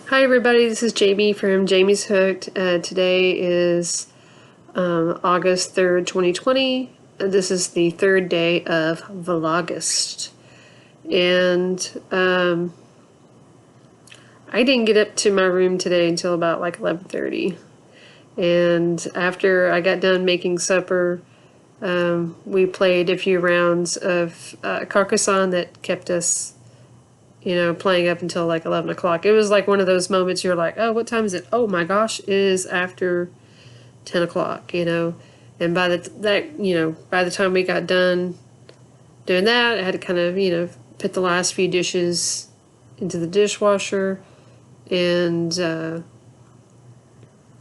Hi everybody, this is Jamie from Jamie's Hooked. Today is August 3rd, 2020. This is the third day of Vlogust. And I didn't get up to my room today until about like 11:30. And after I got done making supper, we played a few rounds of Carcassonne that kept us playing up until like 11 o'clock. It was like one of those moments you're like, oh, what time is it? Oh my gosh, it is after 10 o'clock, And by the time we got done doing that, I had to kind of, put the last few dishes into the dishwasher. And,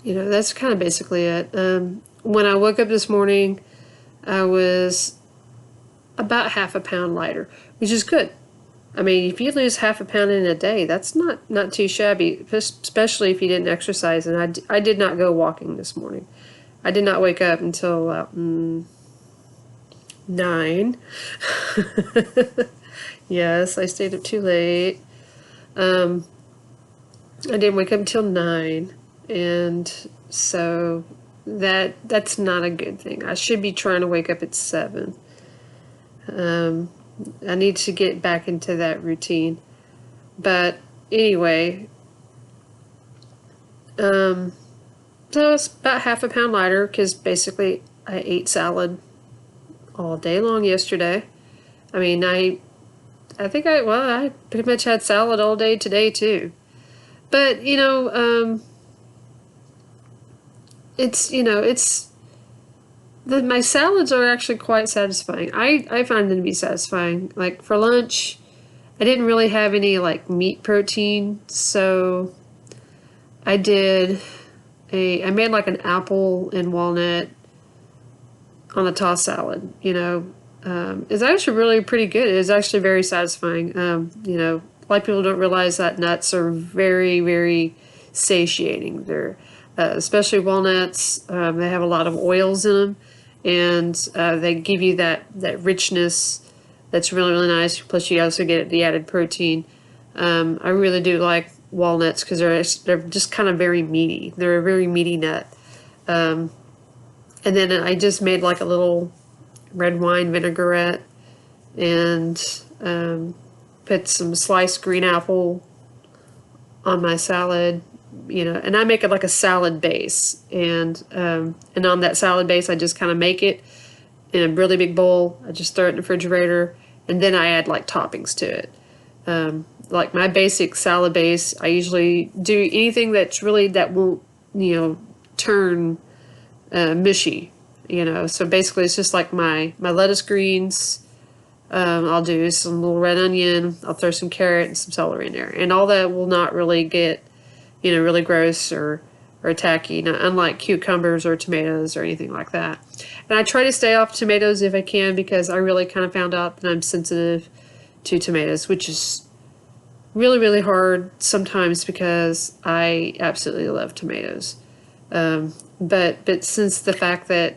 that's kind of basically it. When I woke up this morning, I was about half a pound lighter, which is good. I mean, if you lose half a pound in a day, that's not too shabby, especially if you didn't exercise. And I did not go walking this morning. I did not wake up until about 9. Yes, I stayed up too late. I didn't wake up until 9, and so that's not a good thing. I should be trying to wake up at 7. I need to get back into that routine. But anyway, so it's about half a pound lighter because basically I ate salad all day long yesterday. I mean, I pretty much had salad all day today too. But, my salads are actually quite satisfying. I find them to be satisfying. Like for lunch, I didn't really have any like meat protein, so I made like an apple and walnut on a tossed salad, It's actually really pretty good. It's actually very satisfying. A lot of people don't realize that nuts are very, very satiating. They're, especially walnuts, they have a lot of oils in them, and they give you that richness that's really, really nice. Plus you also get the added protein. I really do like walnuts because they're just kind of very meaty. They're a very meaty nut. And then I just made like a little red wine vinaigrette and put some sliced green apple on my salad, and I make it like a salad base. And on that salad base, I just kind of make it in a really big bowl. I just throw it in the refrigerator, and then I add like toppings to it. Like my basic salad base, I usually do anything that won't, turn mushy, So basically, it's just like my lettuce greens. I'll do some little red onion. I'll throw some carrot and some celery in there, and all that will not really get, really gross or tacky. Unlike cucumbers or tomatoes or anything like that. And I try to stay off tomatoes if I can because I really kind of found out that I'm sensitive to tomatoes, which is really, really hard sometimes because I absolutely love tomatoes. But since the fact that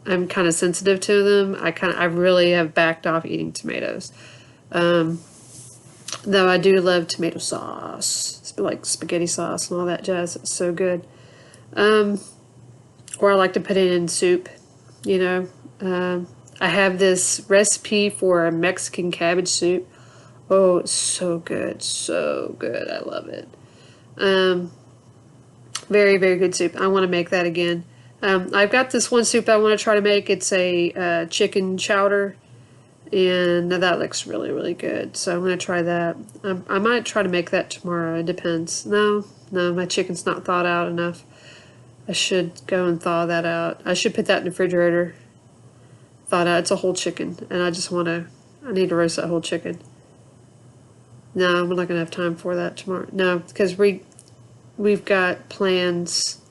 I'm kind of sensitive to them, I really have backed off eating tomatoes. Though I do love tomato sauce. It's like spaghetti sauce and all that jazz. It's so good. Or I like to put it in soup, I have this recipe for a Mexican cabbage soup. Oh, it's so good. So good. I love it. Very, very good soup. I want to make that again. I've got this one soup I want to try to make. It's a chicken chowder, and that looks really, really good. So I'm going to try that. I might try to make that tomorrow. It depends. No, my chicken's not thawed out enough. I should go and thaw that out. I should put that in the refrigerator. Thawed out. It's a whole chicken, and I need to roast that whole chicken. No, I'm not going to have time for that tomorrow. No, because we've got plans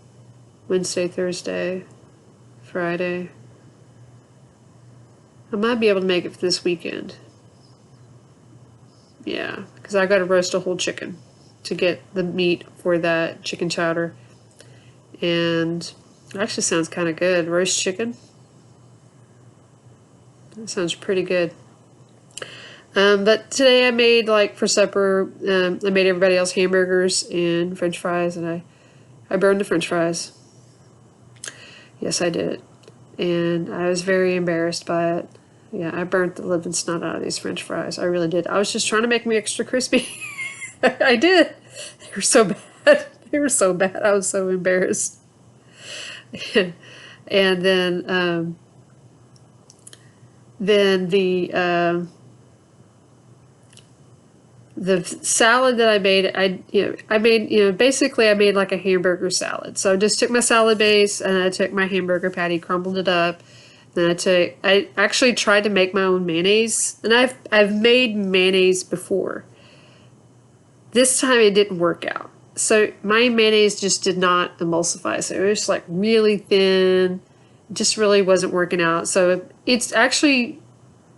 Wednesday, Thursday, Friday. I might be able to make it for this weekend. Yeah, because I got to roast a whole chicken to get the meat for that chicken chowder. And it actually sounds kind of good. Roast chicken. That sounds pretty good. But today I made, like, for supper, I made everybody else hamburgers and French fries, and I burned the French fries. Yes, I did. And I was very embarrassed by it. Yeah, I burnt the living snot out of these French fries. I really did. I was just trying to make them extra crispy. I did. They were so bad. They were so bad. I was so embarrassed. And then the salad that I made, basically I made like a hamburger salad. So I just took my salad base and I took my hamburger patty, crumbled it up. Then I actually tried to make my own mayonnaise, and I've made mayonnaise before. This time it didn't work out. So my mayonnaise just did not emulsify. So it was like really thin. It just really wasn't working out. So it's actually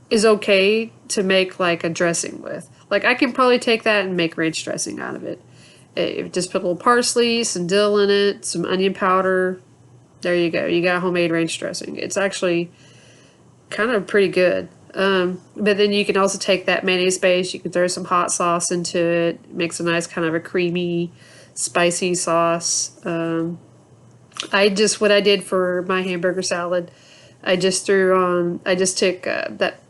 is okay to make like a dressing with. Like I can probably take that and make ranch dressing out of it. Just put a little parsley, some dill in it, some onion powder. There you go. You got homemade ranch dressing. It's actually kind of pretty good. But then you can also take that mayonnaise base, you can throw some hot sauce into it. It makes a nice kind of a creamy, spicy sauce. What I did for my hamburger salad, I just took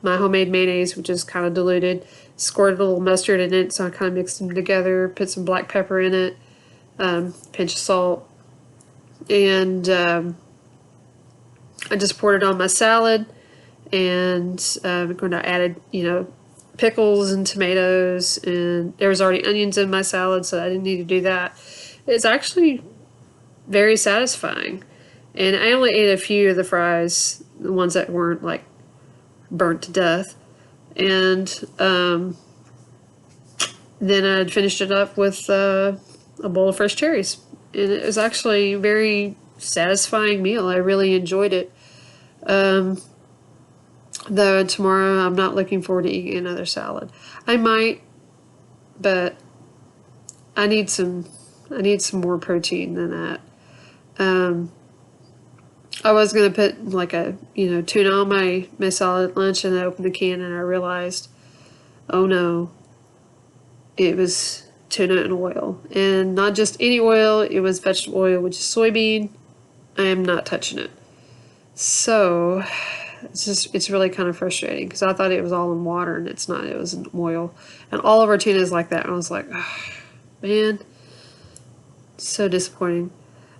my homemade mayonnaise, which is kind of diluted, squirted a little mustard in it, so I kind of mixed them together, put some black pepper in it, pinch of salt, and I just poured it on my salad. And when I added, pickles and tomatoes, and there was already onions in my salad, so I didn't need to do that. It's actually very satisfying. And I only ate a few of the fries, the ones that weren't like burnt to death. And then I finished it up with a bowl of fresh cherries. And it was actually a very satisfying meal. I really enjoyed it. Though tomorrow I'm not looking forward to eating another salad. I might, but I need some more protein than that. I was gonna put like a tuna on my salad at lunch, and I opened the can and I realized, oh no, it was tuna and oil, and not just any oil. It was vegetable oil, which is soybean. I am not touching it. So it's really kind of frustrating because I thought it was all in water and it's not. It was in oil, and all of our tuna is like that. And I was like, oh, man, so disappointing.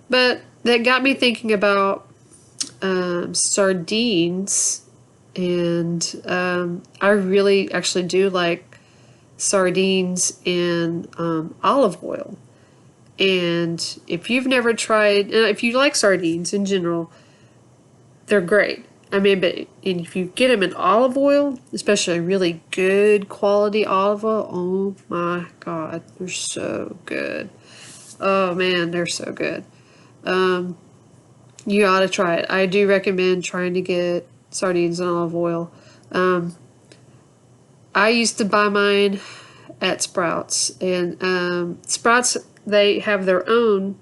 But that got me thinking about sardines, and I really actually do like sardines in olive oil. And if you've never tried, if you like sardines in general, they're great. I mean, but if you get them in olive oil, especially really good quality olive oil, oh my God, they're so good. Oh man, they're so good. You ought to try it. I do recommend trying to get sardines in olive oil. I used to buy mine at Sprouts, and Sprouts, they have their own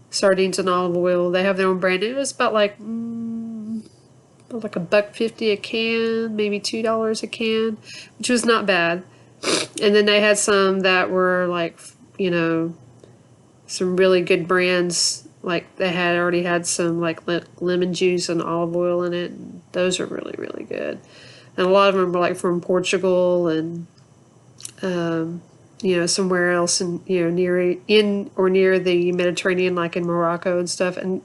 sardines and olive oil. They have their own brand. It was about like $1.50 a can, maybe $2 a can, which was not bad. And then they had some that were like, some really good brands. Like they had already had some like lemon juice and olive oil in it. And those are really, really good. And a lot of them were like from Portugal and somewhere else near the Mediterranean, like in Morocco and stuff. And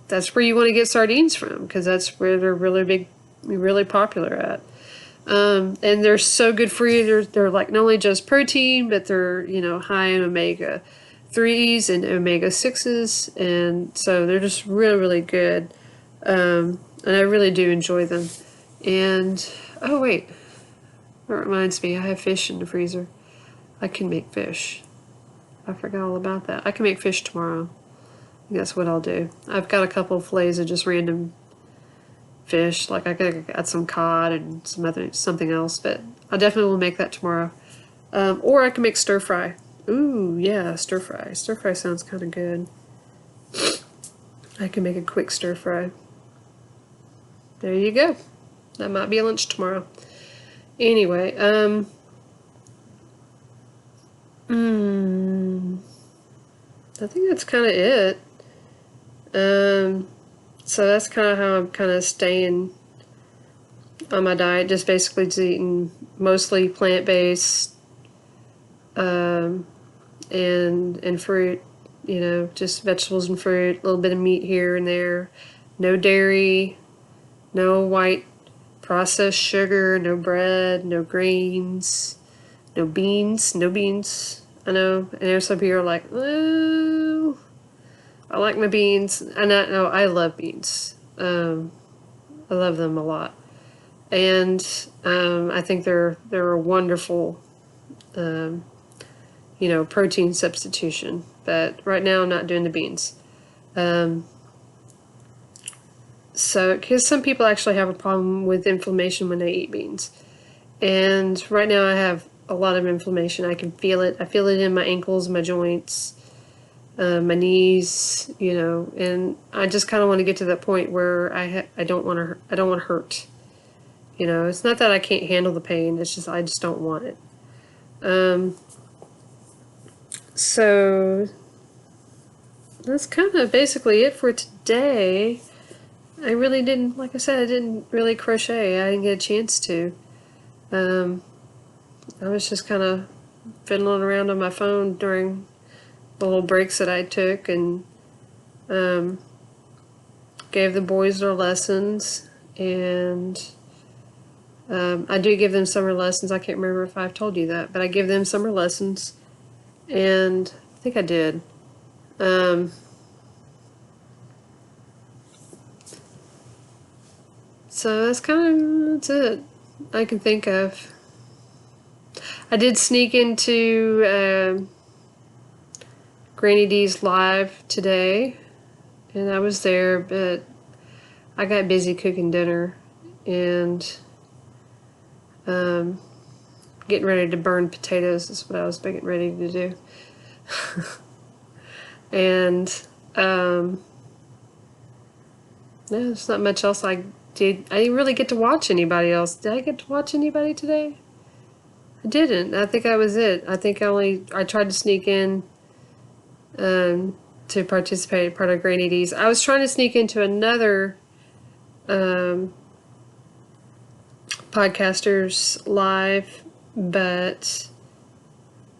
that's where you want to get sardines from, because that's where they're really big, really popular at. And they're so good for you. They're like not only just protein, but they're high in omega-3s and omega-6s, and so they're just really, really good. And I really do enjoy them. And oh wait, that reminds me, I have fish in the freezer. I can make fish. I forgot all about that. I can make fish tomorrow. That's what I'll do. I've got a couple of fillets of just random fish. Like I got some cod and something else, but I definitely will make that tomorrow. Or I can make stir fry. Ooh, yeah, stir fry. Stir fry sounds kind of good. I can make a quick stir fry. There you go. That might be a lunch tomorrow. Anyway, I think that's kind of it. So that's kind of how I'm kind of staying on my diet, just basically just eating mostly plant-based, and fruit, just vegetables and fruit, a little bit of meat here and there. No dairy, no white processed sugar, no bread, no grains, no beans, no beans. I know some people are like, oh, I like my beans. And I love beans. I love them a lot. And I think they're a wonderful, protein substitution. But right now I'm not doing the beans. So, because some people actually have a problem with inflammation when they eat beans. And right now I have a lot of inflammation. I can feel it. I feel it in my ankles, my joints, my knees, and I just kind of want to get to that point where I don't want to hurt. It's not that I can't handle the pain. It's just I just don't want it. So that's kind of basically it for today. I really didn't, like I said, I didn't really crochet. I didn't get a chance to. I was just kind of fiddling around on my phone during the little breaks that I took, and gave the boys their lessons, and I do give them summer lessons. I can't remember if I've told you that, but I give them summer lessons, and I think I did. So that's it I can think of. I did sneak into Granny D's live today, and I was there, but I got busy cooking dinner and getting ready to burn potatoes is what I was getting ready to do. And there's not much else I did. I didn't really get to watch anybody else. Did I get to watch anybody today? I didn't. I think that was it. I think I tried to sneak in to participate in part of Granny D's. I was trying to sneak into another podcaster's live, but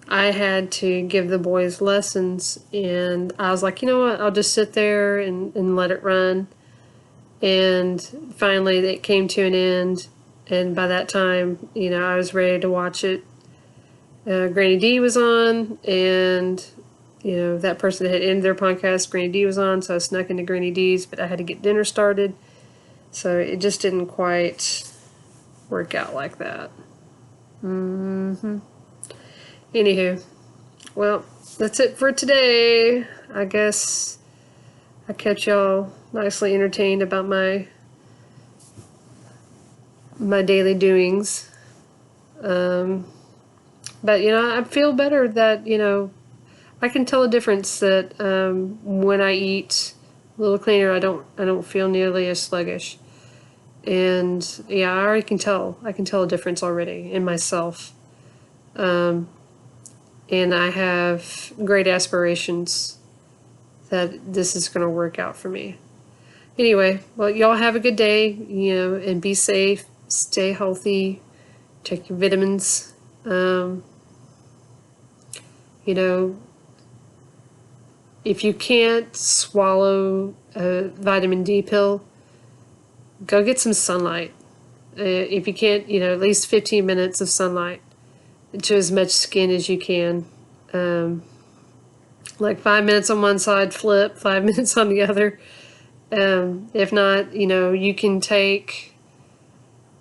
I had to give the boys lessons, and I was like, you know what, I'll just sit there and let it run. And finally it came to an end, and by that time, I was ready to watch it. Granny D was on, and that person that had ended their podcast, Granny D was on, so I snuck into Granny D's, but I had to get dinner started, so it just didn't quite work out like that. Anywho, well, that's it for today. I guess I kept y'all nicely entertained about my daily doings. But I feel better that I can tell a difference that when I eat a little cleaner, I don't feel nearly as sluggish. And yeah, I already can tell. I can tell a difference already in myself. And I have great aspirations that this is going to work out for me. Anyway, well, y'all have a good day, and be safe, stay healthy, take your vitamins. If you can't swallow a vitamin D pill, go get some sunlight. If you can't, at least 15 minutes of sunlight to as much skin as you can. Like 5 minutes on one side, flip, 5 minutes on the other. If not, you can take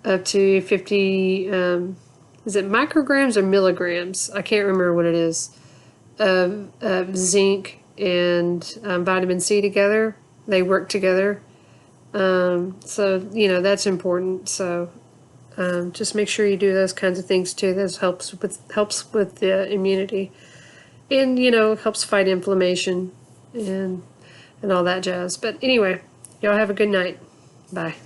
up to 50, is it micrograms or milligrams? I can't remember what it is, of zinc and vitamin C together. They work together. So, that's important. So just make sure you do those kinds of things too. This helps with the immunity, and helps fight inflammation and all that jazz. But anyway, y'all have a good night. Bye.